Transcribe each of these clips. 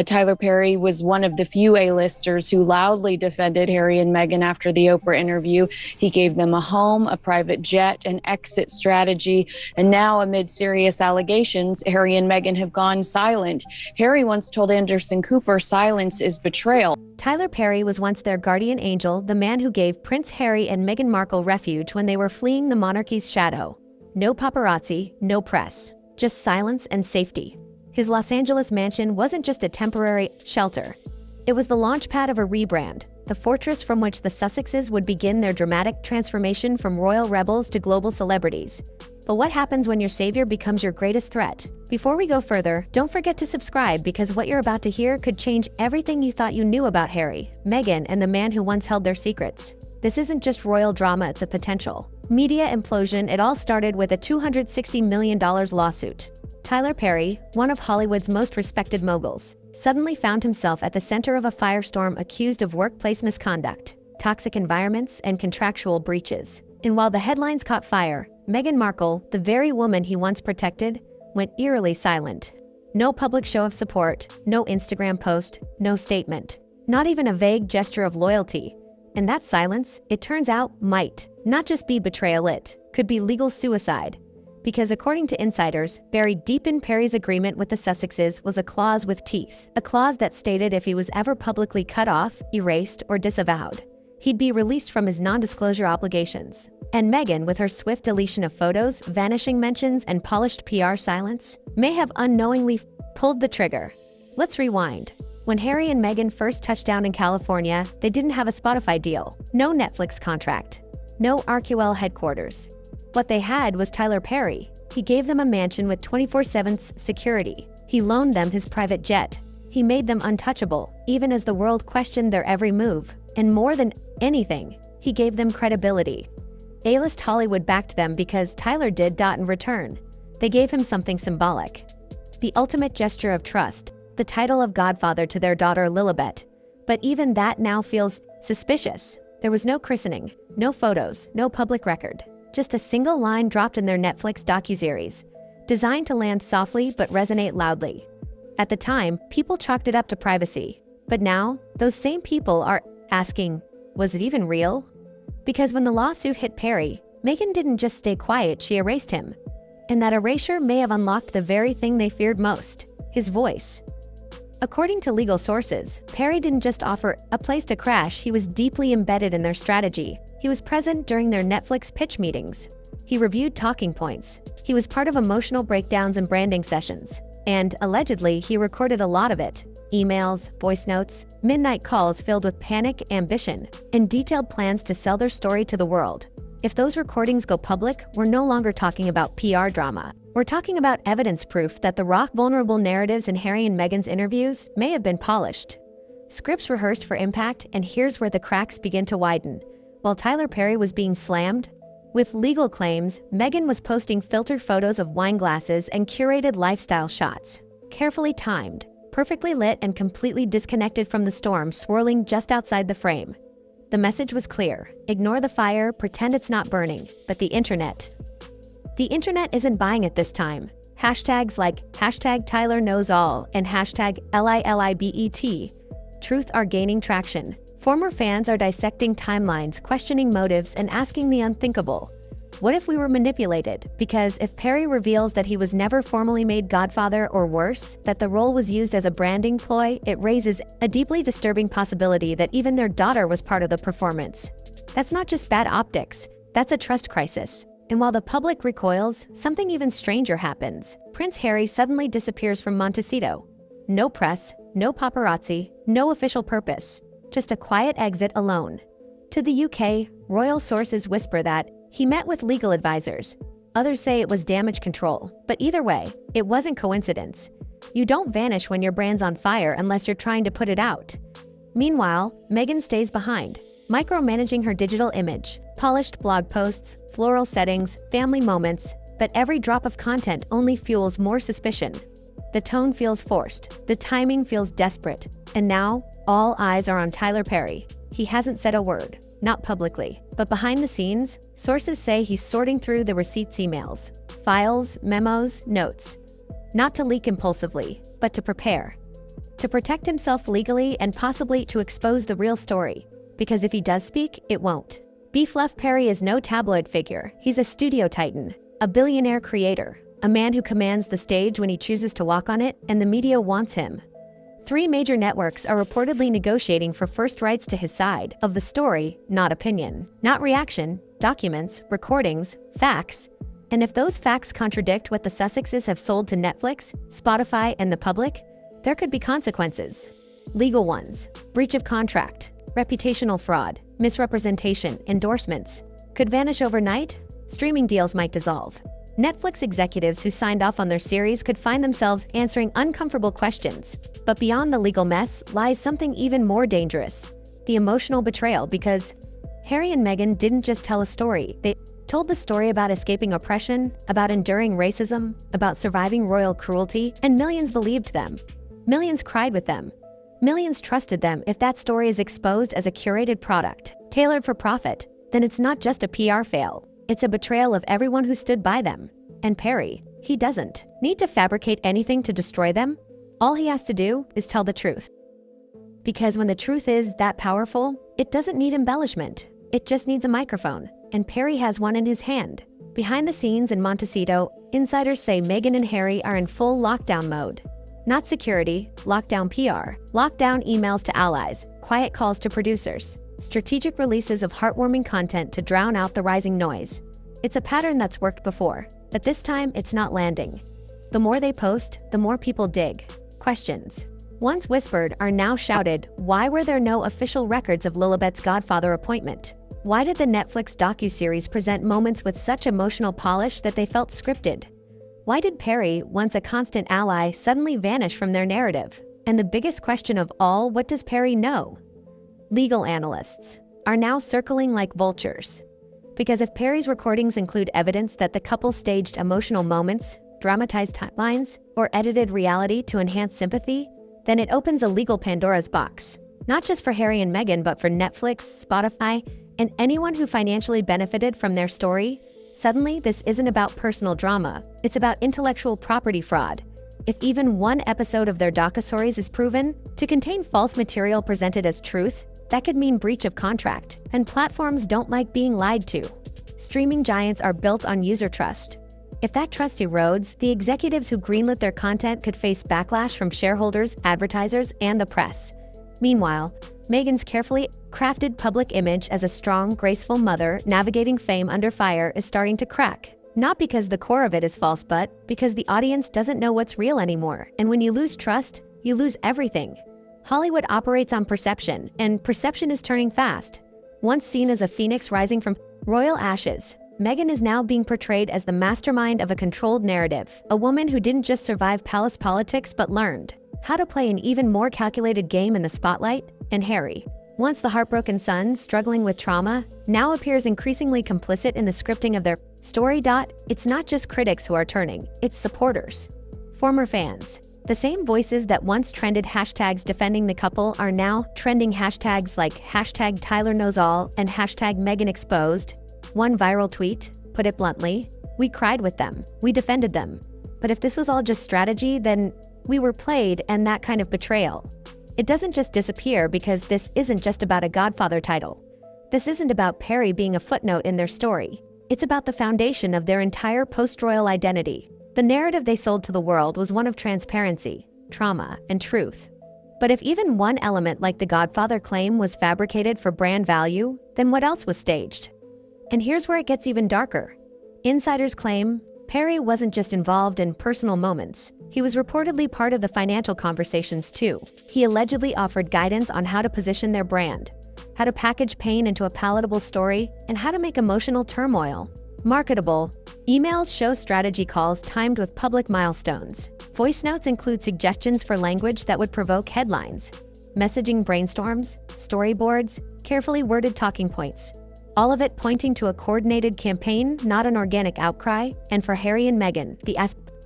Tyler Perry was one of the few A-listers who loudly defended Harry and Meghan after the Oprah interview. He gave them a home, a private jet, an exit strategy, and now amid serious allegations, Harry and Meghan have gone silent. Harry once told Anderson Cooper, "Silence is betrayal." Tyler Perry was once their guardian angel, the man who gave Prince Harry and Meghan Markle refuge when they were fleeing the monarchy's shadow. No paparazzi, no press, just silence and safety. His Los Angeles mansion wasn't just a temporary shelter. It was the launchpad of a rebrand, the fortress from which the Sussexes would begin their dramatic transformation from royal rebels to global celebrities. But what happens when your savior becomes your greatest threat? Before we go further, don't forget to subscribe because what you're about to hear could change everything you thought you knew about Harry, Meghan, and the man who once held their secrets. This isn't just royal drama, it's a potential media implosion. It all started with a $260 million lawsuit. Tyler Perry, one of Hollywood's most respected moguls, suddenly found himself at the center of a firestorm accused of workplace misconduct, toxic environments, and contractual breaches. And while the headlines caught fire, Meghan Markle, the very woman he once protected, went eerily silent. No public show of support, no Instagram post, no statement, not even a vague gesture of loyalty. And that silence, it turns out, might not just be betrayal, it could be legal suicide. Because according to insiders, buried deep in Perry's agreement with the Sussexes was a clause with teeth, a clause that stated if he was ever publicly cut off, erased, or disavowed, he'd be released from his non-disclosure obligations. And Meghan, with her swift deletion of photos, vanishing mentions, and polished PR silence, may have unknowingly pulled the trigger. Let's rewind. When Harry and Meghan first touched down in California, they didn't have a Spotify deal, no Netflix contract, no RQL headquarters. What they had was Tyler Perry. He gave them a mansion with 24/7 security. He loaned them his private jet. He made them untouchable, even as the world questioned their every move. And more than anything, he gave them credibility. A-list Hollywood backed them because Tyler did. In return, they gave him something symbolic. The ultimate gesture of trust, the title of Godfather to their daughter Lilibet. But even that now feels suspicious. There was no christening, no photos, no public record. Just a single line dropped in their Netflix docuseries, designed to land softly but resonate loudly. At the time, people chalked it up to privacy. But now, those same people are asking, was it even real? Because when the lawsuit hit Perry, Meghan didn't just stay quiet, she erased him. And that erasure may have unlocked the very thing they feared most, his voice. According to legal sources, Perry didn't just offer a place to crash, he was deeply embedded in their strategy. He was present during their Netflix pitch meetings. He reviewed talking points. He was part of emotional breakdowns and branding sessions. And, allegedly, he recorded a lot of it. Emails, voice notes, midnight calls filled with panic, ambition, and detailed plans to sell their story to the world. If those recordings go public, we're no longer talking about PR drama. We're talking about evidence proof that the raw, vulnerable narratives in Harry and Meghan's interviews may have been polished. Scripts rehearsed for impact, and here's where the cracks begin to widen. While Tyler Perry was being slammed with legal claims, Meghan was posting filtered photos of wine glasses and curated lifestyle shots. Carefully timed, perfectly lit, and completely disconnected from the storm swirling just outside the frame. The message was clear. Ignore the fire, pretend it's not burning. But the internet isn't buying it this time. Hashtags like #TylerKnowsAll and #LILIBET truth are gaining traction. Former fans are dissecting timelines, questioning motives, and asking the unthinkable. What if we were manipulated? Because if Perry reveals that he was never formally made Godfather, or worse, that the role was used as a branding ploy, it raises a deeply disturbing possibility that even their daughter was part of the performance. That's not just bad optics, that's a trust crisis. And while the public recoils, something even stranger happens. Prince Harry suddenly disappears from Montecito. No press, no paparazzi, no official purpose. Just a quiet exit alone. To the UK, royal sources whisper that he met with legal advisors. Others say it was damage control. But either way, it wasn't coincidence. You don't vanish when your brand's on fire unless you're trying to put it out. Meanwhile, Meghan stays behind, micromanaging her digital image. Polished blog posts, floral settings, family moments, but every drop of content only fuels more suspicion. The tone feels forced, the timing feels desperate, and now, all eyes are on Tyler Perry. He hasn't said a word, not publicly, but behind the scenes, sources say he's sorting through the receipts emails, files, memos, notes. Not to leak impulsively, but to prepare. to protect himself legally and possibly to expose the real story. Because if he does speak, it won't. Beefluff Perry is no tabloid figure. He's a studio titan, a billionaire creator, a man who commands the stage when he chooses to walk on it, and the media wants him. 3 major networks are reportedly negotiating for first rights to his side of the story, not opinion, not reaction, documents, recordings, facts. And if those facts contradict what the Sussexes have sold to Netflix, Spotify, and the public, there could be consequences. Legal ones: breach of contract, reputational fraud, misrepresentation, endorsements. Could vanish overnight? Streaming deals might dissolve. Netflix executives who signed off on their series could find themselves answering uncomfortable questions. But beyond the legal mess lies something even more dangerous: the emotional betrayal, because Harry and Meghan didn't just tell a story. They told the story about escaping oppression, about enduring racism, about surviving royal cruelty, and millions believed them. Millions cried with them. Millions trusted them. If that story is exposed as a curated product, tailored for profit, then it's not just a PR fail. It's a betrayal of everyone who stood by them. And Perry, he doesn't need to fabricate anything to destroy them. All he has to do is tell the truth. Because when the truth is that powerful, it doesn't need embellishment. It just needs a microphone. And Perry has one in his hand. Behind the scenes in Montecito, insiders say Meghan and Harry are in full lockdown mode. Not security, lockdown PR, lockdown emails to allies, quiet calls to producers, strategic releases of heartwarming content to drown out the rising noise. It's a pattern that's worked before, but this time it's not landing. The more they post, the more people dig. Questions, once whispered, are now shouted. Why were there no official records of Lilibet's Godfather appointment? Why did the Netflix docuseries present moments with such emotional polish that they felt scripted? Why did Perry, once a constant ally, suddenly vanish from their narrative? And the biggest question of all, what does Perry know? Legal analysts are now circling like vultures. Because if Perry's recordings include evidence that the couple staged emotional moments, dramatized timelines, or edited reality to enhance sympathy, then it opens a legal Pandora's box. Not just for Harry and Meghan, but for Netflix, Spotify, and anyone who financially benefited from their story. Suddenly, this isn't about personal drama. It's about intellectual property fraud. If even one episode of their docuseries is proven to contain false material presented as truth, that could mean breach of contract, and platforms don't like being lied to. Streaming giants are built on user trust. If that trust erodes, the executives who greenlit their content could face backlash from shareholders, advertisers, and the press. Meanwhile, Meghan's carefully crafted public image as a strong, graceful mother navigating fame under fire is starting to crack. Not because the core of it is false, but because the audience doesn't know what's real anymore. And when you lose trust, you lose everything. Hollywood operates on perception, and perception is turning fast. Once seen as a phoenix rising from royal ashes, Meghan is now being portrayed as the mastermind of a controlled narrative, a woman who didn't just survive palace politics but learned how to play an even more calculated game in the spotlight. And Harry, once the heartbroken son struggling with trauma, now appears increasingly complicit in the scripting of their story. It's not just critics who are turning, it's supporters. Former fans. The same voices that once trended hashtags defending the couple are now trending hashtags like hashtag Tyler Knows All and hashtag Meghan Exposed. One viral tweet put it bluntly: "We cried with them, we defended them. But if this was all just strategy, then we were played, and that kind of betrayal." It doesn't just disappear, because this isn't just about a Godfather title. This isn't about Perry being a footnote in their story. It's about the foundation of their entire post-royal identity. The narrative they sold to the world was one of transparency, trauma, and truth. But if even one element like the Godfather claim was fabricated for brand value, then what else was staged? And here's where it gets even darker. Insiders claim Perry wasn't just involved in personal moments. He was reportedly part of the financial conversations too. He allegedly offered guidance on how to position their brand, how to package pain into a palatable story, and how to make emotional turmoil marketable. Emails show strategy calls timed with public milestones. Voice notes include suggestions for language that would provoke headlines. Messaging brainstorms, storyboards, carefully worded talking points. All of it pointing to a coordinated campaign, not an organic outcry. And for Harry and Meghan, the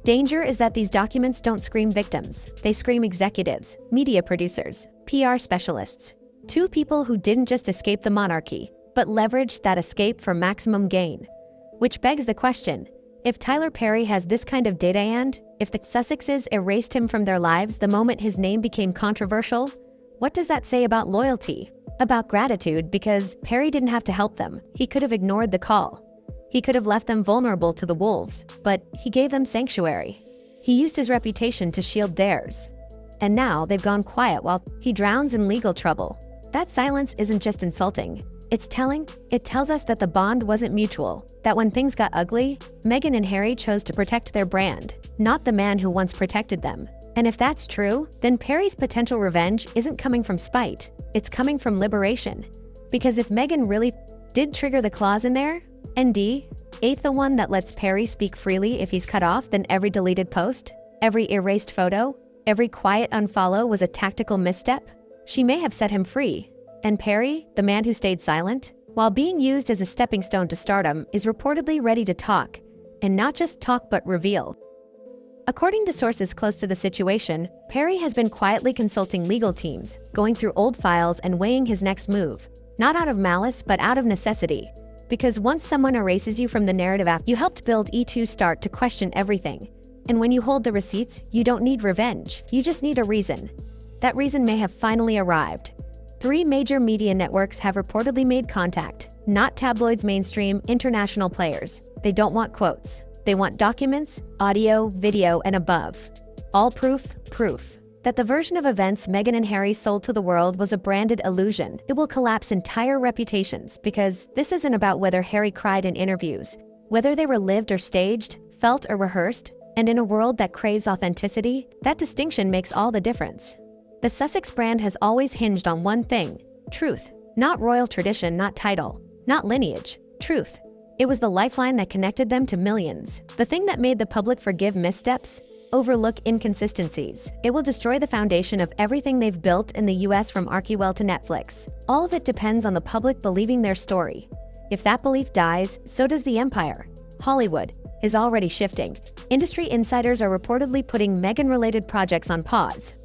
danger is that these documents don't scream victims. They scream executives, media producers, PR specialists. Two people who didn't just escape the monarchy, but leveraged that escape for maximum gain. Which begs the question, if Tyler Perry has this kind of data and If the Sussexes erased him from their lives the moment his name became controversial, what does that say about loyalty? About gratitude, because Perry didn't have to help them. He could have ignored the call. He could have left them vulnerable to the wolves, but he gave them sanctuary. He used his reputation to shield theirs. And now they've gone quiet while he drowns in legal trouble. That silence isn't just insulting. It's telling. It tells us that the bond wasn't mutual, that when things got ugly, Meghan and Harry chose to protect their brand, not the man who once protected them. And if that's true, then Perry's potential revenge isn't coming from spite, it's coming from liberation. Because if Meghan really did trigger the clause in there, ND, ain't the one that lets Perry speak freely if he's cut off, then every deleted post, every erased photo, every quiet unfollow was a tactical misstep. She may have set him free. And Perry, the man who stayed silent, while being used as a stepping stone to stardom, is reportedly ready to talk. And not just talk but reveal. According to sources close to the situation, Perry has been quietly consulting legal teams, going through old files and weighing his next move. Not out of malice, but out of necessity. Because once someone erases you from the narrative after you helped build, E2 start to question everything. And when you hold the receipts, you don't need revenge. You just need a reason. That reason may have finally arrived. 3 major media networks have reportedly made contact. Not tabloids, mainstream, international players. They don't want quotes. They want documents, audio, video, and above. All proof that the version of events Meghan and Harry sold to the world was a branded illusion. It will collapse entire reputations, because this isn't about whether Harry cried in interviews, whether they were lived or staged, felt or rehearsed, and in a world that craves authenticity, that distinction makes all the difference. The Sussex brand has always hinged on one thing: truth. Not royal tradition, not title, not lineage, truth. It was the lifeline that connected them to millions. The thing that made the public forgive missteps, overlook inconsistencies. It will destroy the foundation of everything they've built in the US, from Archewell to Netflix. All of it depends on the public believing their story. If that belief dies, so does the empire. Hollywood is already shifting. Industry insiders are reportedly putting Meghan-related projects on pause.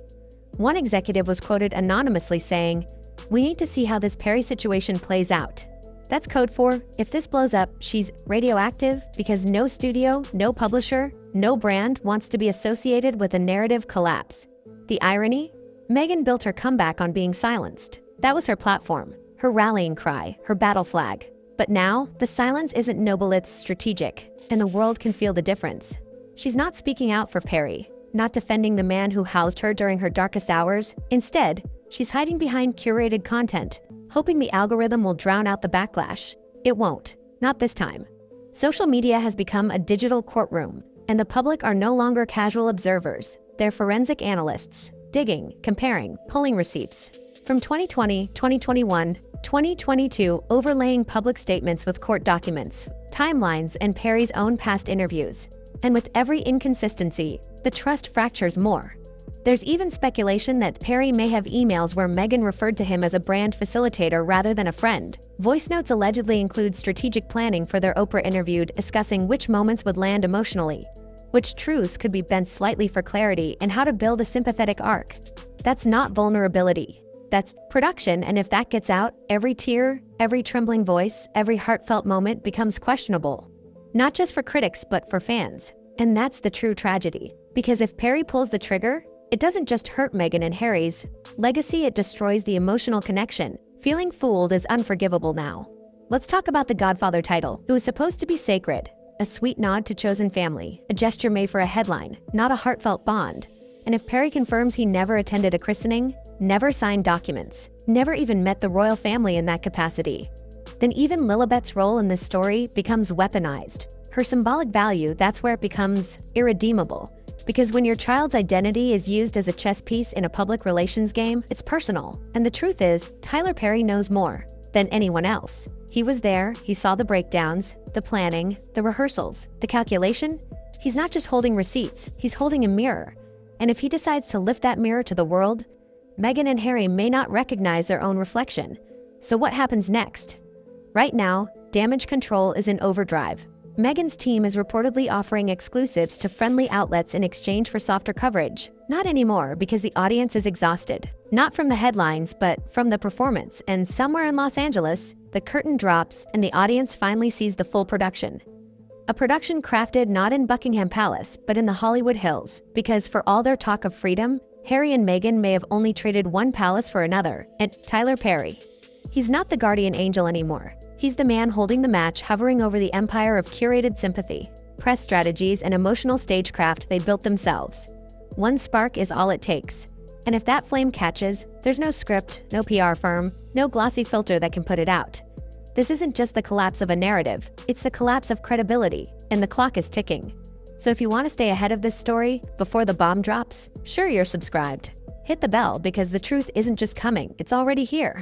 One executive was quoted anonymously saying, "We need to see how this Perry situation plays out." That's code for, if this blows up, she's radioactive, because no studio, no publisher, no brand wants to be associated with a narrative collapse. The irony? Meghan built her comeback on being silenced. That was her platform, her rallying cry, her battle flag. But now, the silence isn't noble, it's strategic, and the world can feel the difference. She's not speaking out for Perry, not defending the man who housed her during her darkest hours. Instead, she's hiding behind curated content, hoping the algorithm will drown out the backlash. It won't. Not this time. Social media has become a digital courtroom, and the public are no longer casual observers. They're forensic analysts, digging, comparing, pulling receipts. From 2020, 2021, 2022, overlaying public statements with court documents, timelines, and Perry's own past interviews. And with every inconsistency, the trust fractures more. There's even speculation that Perry may have emails where Meghan referred to him as a brand facilitator rather than a friend. Voice notes allegedly include strategic planning for their Oprah interview, discussing which moments would land emotionally, which truths could be bent slightly for clarity, and how to build a sympathetic arc. That's not vulnerability. That's production, and if that gets out, every tear, every trembling voice, every heartfelt moment becomes questionable. Not just for critics, but for fans. And that's the true tragedy. Because if Perry pulls the trigger, it doesn't just hurt Meghan and Harry's legacy, it destroys the emotional connection. Feeling fooled is unforgivable now. Let's talk about the Godfather title. It was supposed to be sacred, a sweet nod to chosen family, a gesture made for a headline, not a heartfelt bond. And if Perry confirms he never attended a christening, never signed documents, never even met the royal family in that capacity, then even Lilibet's role in this story becomes weaponized. Her symbolic value, that's where it becomes irredeemable. Because when your child's identity is used as a chess piece in a public relations game, it's personal. And the truth is, Tyler Perry knows more than anyone else. He was there, he saw the breakdowns, the planning, the rehearsals, the calculation. He's not just holding receipts, he's holding a mirror. And if he decides to lift that mirror to the world, Meghan and Harry may not recognize their own reflection. So what happens next? Right now, damage control is in overdrive. Meghan's team is reportedly offering exclusives to friendly outlets in exchange for softer coverage. Not anymore, because the audience is exhausted. Not from the headlines, but from the performance. And somewhere in Los Angeles, the curtain drops and the audience finally sees the full production. A production crafted not in Buckingham Palace, but in the Hollywood Hills, because for all their talk of freedom, Harry and Meghan may have only traded one palace for another, and Tyler Perry. He's not the guardian angel anymore. He's the man holding the match, hovering over the empire of curated sympathy, press strategies, and emotional stagecraft they built themselves. One spark is all it takes. And if that flame catches, there's no script, no PR firm, no glossy filter that can put it out. This isn't just the collapse of a narrative, it's the collapse of credibility, and the clock is ticking. So if you want to stay ahead of this story, before the bomb drops, sure you're subscribed. Hit the bell because the truth isn't just coming, it's already here.